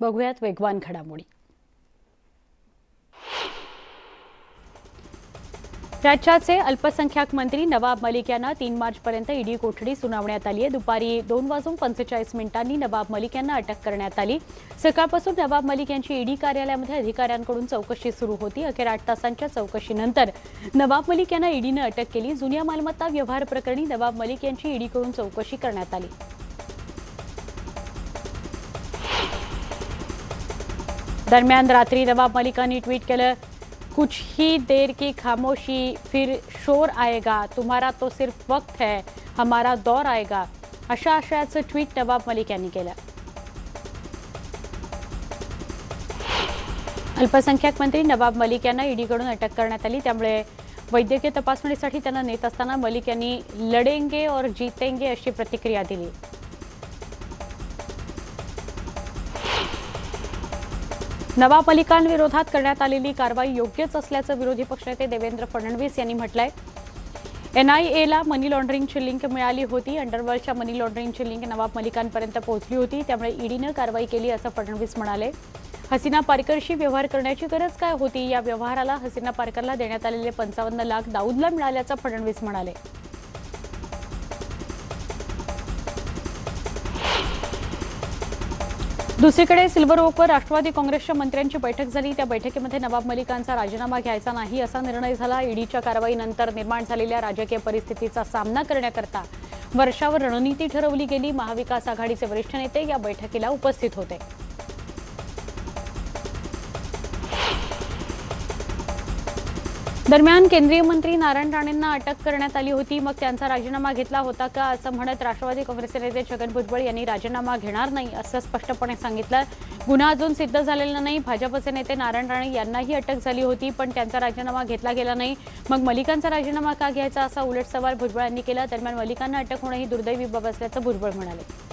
बघूयात वेगवान घडामोडी। राज्याचे अल्पसंख्याक मंत्री नवाब मलिक यांना 3 मार्चपर्यंत ईडी कोठडी सुनावण्यात आली आहे। दुपारी 2:45 नवाब मलिक यांना अटक करण्यात आली। सकाळपासून नवाब मलिक यांची ईडी कार्यालयामध्ये अधिकाऱ्यांकडून चौकशी सुरू होती। अखेर 8 तासांच्या चौकशीनंतर नवाब मलिक यांना ईडीने अटक केली। जुन्या मालमत्ता व्यवहार प्रकरणी नवाब मलिक यांची ईडीकडून चौकशी करण्यात आली। दरम्यान रात्री नवाब मलिकांनी ट्वीट केलं, कुछ ही देर की खामोशी फिर शोर आएगा, तुम्हारा तो सिर्फ वक्त है, हमारा दौर आएगा, अशा आशयाचं ट्वीट नवाब मलिक यांनी केलं। अल्पसंख्याक मंत्री नवाब मलिक यांना ईडीकडून अटक करण्यात आली। त्यामुळे वैद्यकीय तपासणीसाठी त्यांना नेत असताना मलिक यांनी लढेंगे और जीतेंगे अशी प्रतिक्रिया दिली। नवाब मलिकांविरोधात करण्यात आलेली कारवाई योग्यच असल्याचं विरोधी पक्षनेते देवेंद्र फडणवीस यांनी म्हटलंय। एनआयएला मनी लॉन्ड्रिंगची लिंक मिळाली होती। अंडरवर्ल्डच्या मनी लॉन्ड्रिंगची लिंक नवाब मलिकांपर्यंत पोहोचली होती, त्यामुळे ईडीनं कारवाई केली असं फडणवीस म्हणाले। हसीना पारकरशी व्यवहार करण्याची गरज काय होती? या व्यवहाराला हसीना पारकरला देण्यात आलेले 55 लाख दाऊदला मिळाल्याचं फडणवीस म्हणाले। दुसरीकडे सिल्वर ओकवर राष्ट्रवादी काँग्रेसच्या मंत्र्यांची बैठक झाली। त्या बैठकीमध्ये नवाब मलिकांचा राजीनामा घ्यायचा नाही असा निर्णय झाला। ईडीच्या कारवाईनंतर निर्माण झालेल्या राजकीय परिस्थितीचा सामना करण्याकरता वर्षावर रणनीती ठरवली गेली। महाविकास आघाडीचे वरिष्ठ नेते या बैठकीला उपस्थित होते। दरम्यान केंद्रीय मंत्री नारायण राणेंना अटक करण्यात आली होती। मग त्यांचा राजीनामा घेतला होता का असं म्हणत राष्ट्रवादी काँग्रेसचे नेते छगन भुजबळ यांनी राजीनामा घेणार नाही असं स्पष्टपणे सांगितलं। गुन्हा अजून सिद्ध झालेला नाही। भाजपचे नेते नारायण राणे यांनाही अटक झाली होती, पण त्यांचा राजीनामा घेतला गेला नाही। मग मलिकांचा राजीनामा का घ्यायचा असा उलट सवाल भुजबळ यांनी केला। दरम्यान मलिकांना अटक होणं ही दुर्दैवी बाब असल्याचं भुजबळ म्हणाले।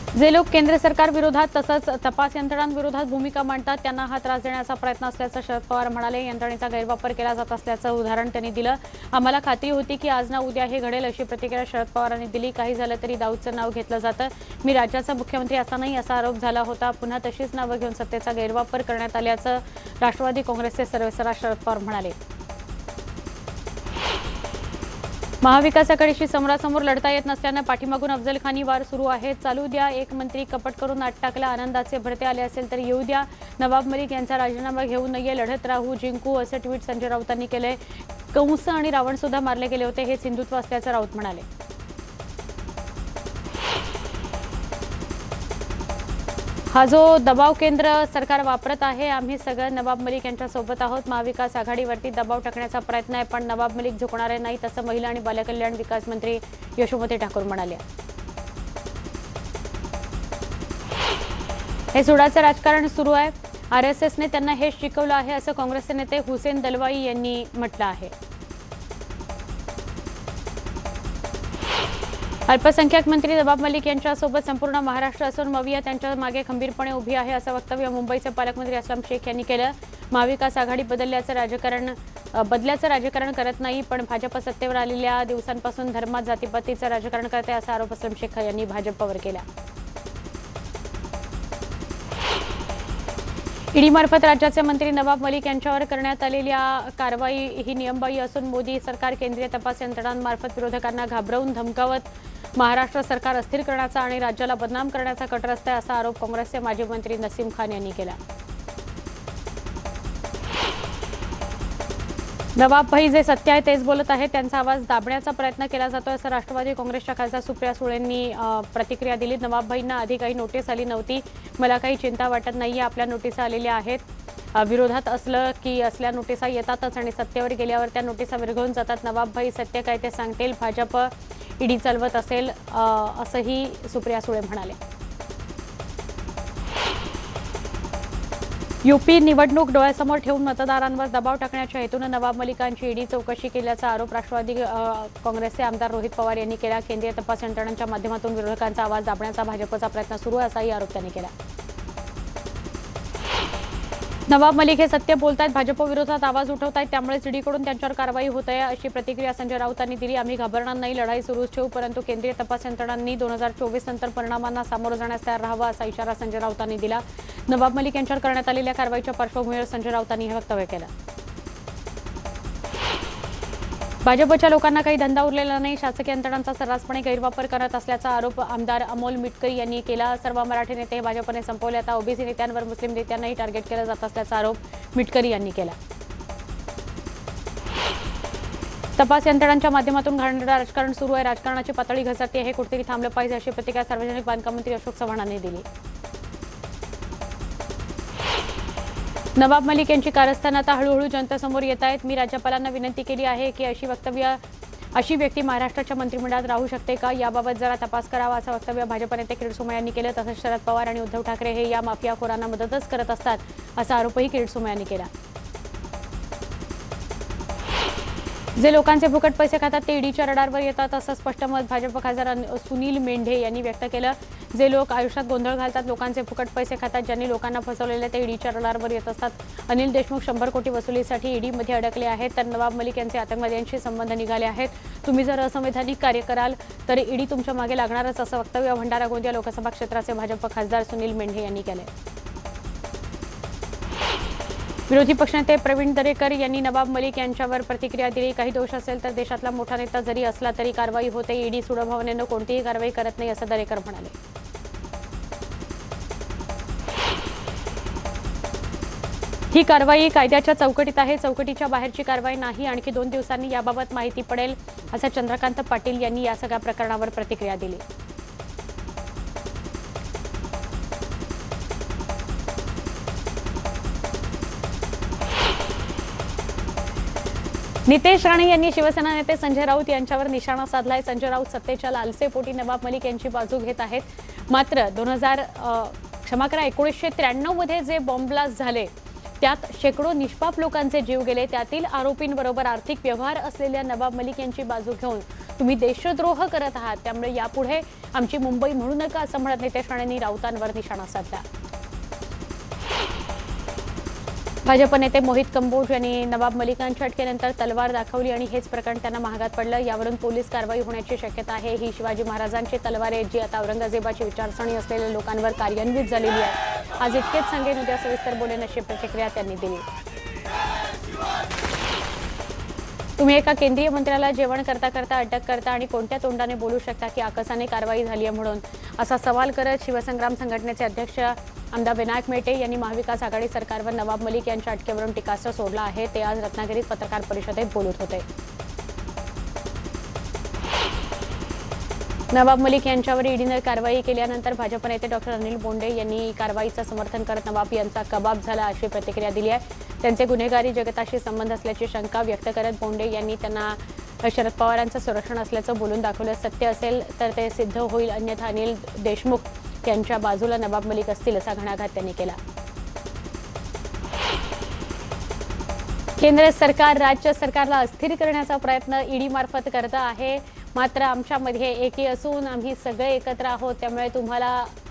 जे लोक केंद्र सरकार विरोधात तसंच तपास यंत्रणांविरोधात भूमिका मांडतात त्यांना हा त्रास देण्याचा प्रयत्न असल्याचं शरद पवार म्हणाले। यंत्रणेचा गैरवापर केला जात असल्याचं उदाहरण त्यांनी दिलं। आम्हाला खात्री होती की आज ना उद्या हे घडेल अशी प्रतिक्रिया शरद पवारांनी दिली। काही झालं तरी दाऊदचं नाव घेतलं जातं। मी राज्याचा मुख्यमंत्री असतानाही असा आरोप झाला होता। पुन्हा तशीच नावं घेऊन सत्तेचा गैरवापर करण्यात आल्याचं राष्ट्रवादी काँग्रेसचे सर्वेसर्वा शरद पवार म्हणाले। महाविकास आघाडीशी समोरासमोर लढता येत नसल्यानं पाठीमागून अफजल खानी वार सुरू आहेत। चालू द्या, एक मंत्री कपट करून आत टाकला, आनंदाचे भरते आले असेल तर येऊ द्या, नवाब मलिक यांचा राजीनामा घेऊ नये, लढत राहू, जिंकू असं ट्विट संजय राऊतांनी केलंय। कंस आणि रावण सुद्धा मारले गेले होते, हेच हिंदुत्व असल्याचं राऊत म्हणाले। हा जो दबाव केंद्र सरकार वापरत आहे, आम्ही सगळं नवाब मलिक यांच्या सोबत आहोत। महाविकास आघाडीवरती दबाव टाकण्याचा प्रयत्न आहे, पण नवाब मलिक झुकणारे नाहीत असं महिला आणि बालकल्याण विकास मंत्री यशोमती ठाकूर म्हणाले। हे सोडाचं राजकारण सुरू आहे। आरएसएसने त्यांना हेच शिकवलं आहे असं काँग्रेसचे नेते हुसेन दलवाई यांनी म्हटलं आहे। अल्पसंख्याक मंत्री नवाब मलिक यांच्यासोबत संपूर्ण महाराष्ट्र असून मविया त्यांच्या मागे खंबीरपणे उभी आहे असं वक्तव्य मुंबईचे पालकमंत्री असलम शेख यांनी केलं। महाविकास आघाडी बदल्याचं राजकारण करत नाही, पण भाजप सत्तेवर आलेल्या दिवसांपासून धर्मात जातीपातीचं राजकारण करते असा आरोप असलम शेख यांनी भाजपवर केला। ईडीमार्फत राज्याचे मंत्री नवाब मलिक यांच्यावर करण्यात आलेल्या कारवाई ही नियमबाह्य असून मोदी सरकार केंद्रीय तपास यंत्रणांमार्फत विरोधकांना घाबरवून धमकावत महाराष्ट्र सरकार अस्थिर करण्याचा आणि राज्याला बदनाम करण्याचा कट रस्ता आहे असा आरोप काँग्रेसचे माजी मंत्री नसीम खान यांनी केला। नवाब भाई जे सत्य आहे तेच बोलत आहेत, त्यांचा आवाज दाबण्याचा प्रयत्न केला जातोय असं राष्ट्रवादी काँग्रेसच्या खासदार सुप्रिया सुळेंनी प्रतिक्रिया दिली। नवाब भाईंना आधी काही नोटीस आली नव्हती, मला काही चिंता वाटत नाहीये, आपल्या नोटिसा आलेल्या आहेत। विरोधात असलं की असल्या नोटिसा येतातच आणि सत्तेवर गेल्यावर त्या नोटिसा विरघळून जातात। नवाब भाई सत्य काय ते सांगतील, भाजप ईडी चालवत असेल असंही सुप्रिया सुळे म्हणाले। यूपी निवडणूक डोळ्यासमोर ठेवून मतदारांवर दबाव टाकण्याच्या हेतून नवाब मलिकांची ईडी चौकशी केल्याचा आरोप राष्ट्रवादी काँग्रेसचे आमदार रोहित पवार यांनी केला। केंद्रीय तपास यंत्रणांच्या माध्यमातून विरोधकांचा आवाज दाबण्याचा भाजपचा प्रयत्न सुरू आहे असाही आरोप त्यांनी केला। नवाब मलिक हे सत्य बोलतायत, भाजप विरोधात आवाज उठवतायत, त्यामुळे ईडीकडून त्यांच्यावर कारवाई होत आहे अशी प्रतिक्रिया संजय राऊतांनी दिली. आम्ही घाबरणार नाही, लढाई सुरूच ठेवू, परंतु केंद्रीय तपास यंत्रणांनी 2024 नंतर परिणामांना सामोरं जाण्यास तयार राहावं असा इशारा संजय राऊतांनी दिला. नवाब मलिक यांच्यावर करण्यात आलेल्या कारवाईच्या पार्श्वभूमीवर संजय राऊतांनी हे वक्तव्य केलं. भाजपच्या लोकांना काही धंदा उरलेला नाही, शासकीय यंत्रणांचा सर्रासपणे गैरवापर करत असल्याचा आरोप आमदार अमोल मिटकरी यांनी केला. सर्व मराठी नेते भाजपने संपवले, आता ओबीसी नेत्यांवर मुस्लिम नेत्यांनाही टार्गेट केलं जात असल्याचा आरोप मिटकरी यांनी केला. तपास यंत्रणांच्या माध्यमातून घाणेरडं राजकारण सुरू आहे, राजकारणाची पातळी घसरते, हे कुठेतरी थांबलं पाहिजे अशी प्रतिक्रिया सार्वजनिक बांधकाम मंत्री अशोक चव्हाणांनी दिली. नवाब मलिक यांची कारस्थान आता हळूहळू जनतेसमोर येत आहेत. मी राज्यपालांना विनंती केली आहे की अशी व्यक्ती महाराष्ट्राच्या मंत्रिमंडळात राहू शकते का, याबाबत जरा तपास करावा असं वक्तव्य भाजप नेते किरीट सोमय्या यांनी केलं. तसंच शरद पवार आणि उद्धव ठाकरे हे या माफियाखोरांना मदतच करत असतात असा आरोपही किरीट सोमय्या यांनी केला. जे लोकांचे फुकट पैसे खातात ते ईडीच्या रडारवर येतात असं स्पष्ट मत भाजप खासदार सुनील मेंढे यांनी व्यक्त केलं. जे लोक आयुष्यात गोंधळ घालतात, लोकांचे फुकट पैसे खातात, ज्यांनी लोकांना फसवलेले ते ईडीच्या रडारवर येत असतात. अनिल देशमुख 100 कोटी वसुलीसाठी ईडीमध्ये अडकले आहेत, तर नवाब मलिक यांचे आतंकवाद्यांशी संबंध निघाले आहेत. तुम्ही जर असंवैधानिक कार्य कराल तर ईडी तुमच्या मागे लागणारच असं वक्तव्य भंडारा गोंदिया लोकसभा क्षेत्राचे भाजप खासदार सुनील मेंढे यांनी केले. विरोधी पक्षनेते प्रवीण दरेकर यांनी नवाब मलिक यांच्यावर प्रतिक्रिया दिली. काही दोष असेल तर देशातला मोठा नेता जरी असला तरी कारवाई होते, ईडी सुडभावनेनं कोणतीही कारवाई करत नाही असं दरेकर म्हणाले. ही कारवाई कायद्याच्या चौकटीत आहे, चौकटीच्या बाहेरची कारवाई नाही. आणखी 2 दिवसांनी याबाबत माहिती पडेल असं चंद्रकांत पाटील यांनी या सगळ्या प्रकरणावर प्रतिक्रिया दिली. नितेश राणे यांनी शिवसेना नेते संजय राऊत यांच्यावर निशाणा साधलाय. संजय राऊत सत्तेच्या लालसेपोटी नवाब मलिक यांची बाजू घेत आहेत. मात्र 1993 मध्ये जे बॉम्ब ब्लास्ट झाले त्यात शेकडो निष्पाप लोकांचे जीव गेले. त्यातील आरोपींबरोबर आर्थिक व्यवहार असलेल्या नवाब मलिक यांची बाजू घेऊन तुम्ही देशद्रोह करत आहात, त्यामुळे यापुढे आमची मुंबई म्हणू नका असं म्हणत नितेश राणेंनी राऊतांवर निशाणा साधला. भाजप नेते मोहित कंबोज यांनी नवाब मलिकांच्या अटकेनंतर तलवार दाखवली आणि हेच प्रकरण त्यांना महागात पडलं. यावरून पोलीस कारवाई होण्याची शक्यता आहे. ही शिवाजी महाराजांची तलवार आहे जी आता औरंगजेबाची विचारसरणी असलेल्या लोकांवर कार्यान्वित झालेली आहे. आज इतकेच सांगेन, उद्या सविस्तर बोलेन अशी प्रतिक्रिया त्यांनी दिली. तुम्ही एका केंद्रीय मंत्र्याला जेवण करता करता अटक करता आणि कोणत्या तोंडाने बोलू शकता की आकसाने कारवाई झाली आहे म्हणून, असा सवाल करत शिवसंग्राम संघटनेचे अध्यक्ष आमदार विनायक मेटे यांनी महाविकास आघाडी सरकारवर नवाब मलिक यांच्या अटकेवरून टीकास्त्र सोडलं आहे. ते आज रत्नागिरीत पत्रकार परिषदेत बोलत होते. नवाब मलिक यांच्यावर ईडीने कारवाई केल्यानंतर भाजप नेते डॉक्टर अनिल बोंडे यांनी कारवाईचं समर्थन करत नवाब यांचा कबाब झाला अशी प्रतिक्रिया दिली आहे. त्यांचे गुन्हेगारी जगताशी संबंध असल्याची शंका व्यक्त करत बोंडे यांनी त्यांना शरद पवारांचं संरक्षण असल्याचं बोलून दाखवलं. सत्य असेल तर ते सिद्ध होईल, अन्यथा अनिल देशमुख यांच्या बाजूला नवाब मलिक असतील असा घणाघात त्यांनी केला. केंद्र सरकार राज्य सरकारला अस्थिर करण्याचा प्रयत्न ईडी मार्फत करत आहे. मात्र आमच्यामध्ये एकी असून आम्ही सगळे एकत्र आहोत, त्यामुळे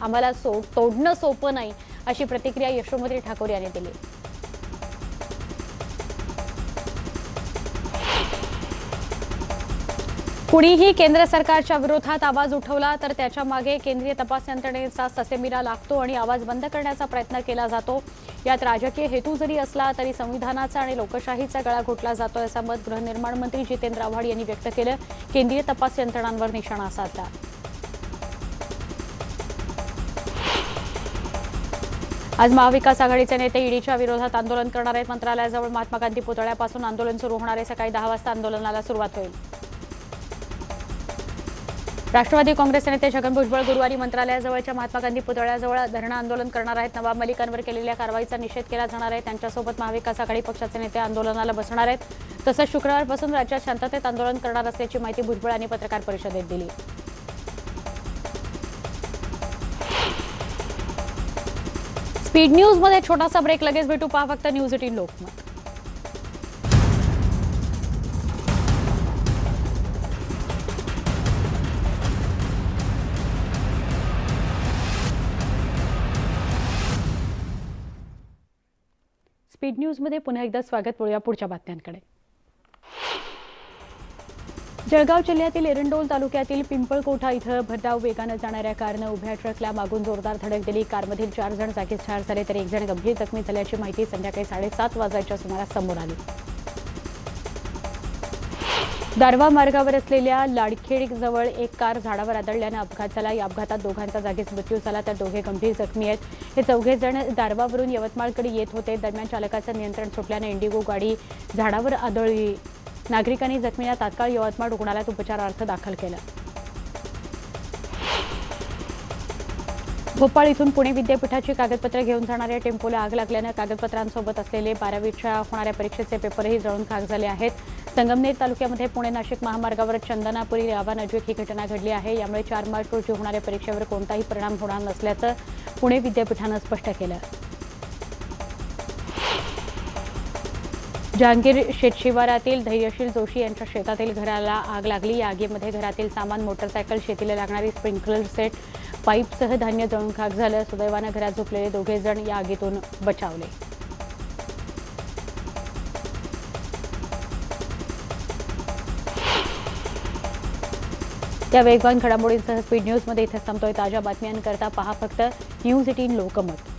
आम्हाला तोडणं सोपं नाही अशी प्रतिक्रिया यशोमती ठाकूर यांनी दिली. कुणीही केंद्र सरकारच्या विरोधात आवाज उठवला तर त्याच्या मागे केंद्रीय तपास यंत्रणेचा ससेमिरा लागतो आणि आवाज बंद करण्याचा प्रयत्न केला जातो. यात राजकीय हेतू जरी असला तरी संविधानाचा आणि लोकशाहीचा गळा घोटला जातो असं मत गृहनिर्माण मंत्री जितेंद्र आव्हाड यांनी व्यक्त केलं. केंद्रीय तपास यंत्रणांवर निशाणा साधला. आज महाविकास आघाडीचे नेते ईडीच्या विरोधात आंदोलन करणार आहेत. मंत्रालयाजवळ महात्मा गांधी पुतळ्यापासून आंदोलन सुरू होणार आहे. सकाळी 10 वाजता आंदोलनाला सुरुवात होईल. राष्ट्रवादी काँग्रेसचे नेते छगन भुजबळ गुरुवारी मंत्रालयाजवळच्या महात्मा गांधी पुतळ्याजवळ धरणं आंदोलन करणार आहेत. नवाब मलिकांवर केलेल्या कारवाईचा निषेध केला जाणार आहे. त्यांच्यासोबत महाविकास आघाडी पक्षाचे नेते आंदोलनाला बसणार आहेत. तसंच शुक्रवारपासून राज्यात शांततेत आंदोलन करणार असल्याची माहिती भुजबळ यांनी पत्रकार परिषदेत दिली. स्पीड न्यूज मध्ये छोटासा ब्रेक, लगेच भेटू. पहा फक्त न्यूज 18 लोकमत. स्पीड न्यूजमध्ये पुन्हा एकदा स्वागत. वळूया पुढच्या बातम्यांकडे. जळगाव जिल्ह्यातील एरंडोल तालुक्यातील पिंपळकोठा इथं भरधाव वेगानं जाणाऱ्या कारनं उभ्या ट्रकला मागून जोरदार धडक दिली. कारमधील 4 जण जागीच ठार झाले तर 1 जण गंभीर जखमी झाल्याची माहिती संध्याकाळी 7:30 वाजण्याच्या सुमारास समोर आली. दारवा मार्गावर असलेल्या लाडखेड जवळ एक कार झाडावर आदळल्यानं अपघात झाला. या अपघातात दोघांचा जागीच मृत्यू झाला तर दोघे गंभीर जखमी आहेत. हे चौघे जण दारवावरून यवतमाळकडे येत होते. दरम्यान चालकाचं नियंत्रण सुटल्याने इंडिगो गाडी झाडावर आदळली. नागरिकांनी जखमींना तात्काळ यवतमाळ रुग्णालयात उपचारार्थ दाखल केलं. भोपाळ इथून पुणे विद्यापीठाची कागदपत्रे घेऊन जाणाऱ्या टेम्पोला आग लागल्यानं कागदपत्रांसोबत असलेले 12वीच्या होणाऱ्या परीक्षेचे पेपरही जळून खाक झाले आहेत. संगमनेर तालुक्यामध्ये पुणे नाशिक महामार्गावर चंदनापुरी गावानजीक ही घटना घडली आहे. यामुळे 4 मार्च रोजी होणाऱ्या परीक्षेवर कोणताही परिणाम होणार नसल्याचं पुणे विद्यापीठानं स्पष्ट केलं. जहांगीर शेतशिवारातील धैर्यशील जोशी यांच्या शेतातील घराला आग लागली. या आगीमध्ये घरातील सामान, मोटरसायकल, शेतीला लागणारी स्प्रिंकलर सेट, पाईपसह धान्य जळून खाक झालं. सुदैवानं घरात झोपलेले दोघे जण या आगीतून बचावले. त्या वेगवान घडामोडींसह स्पीड न्यूजमध्ये इथे थांबतोय. ताज्या बातम्यांकरता पहा फक्त न्यूज 18 लोकमत.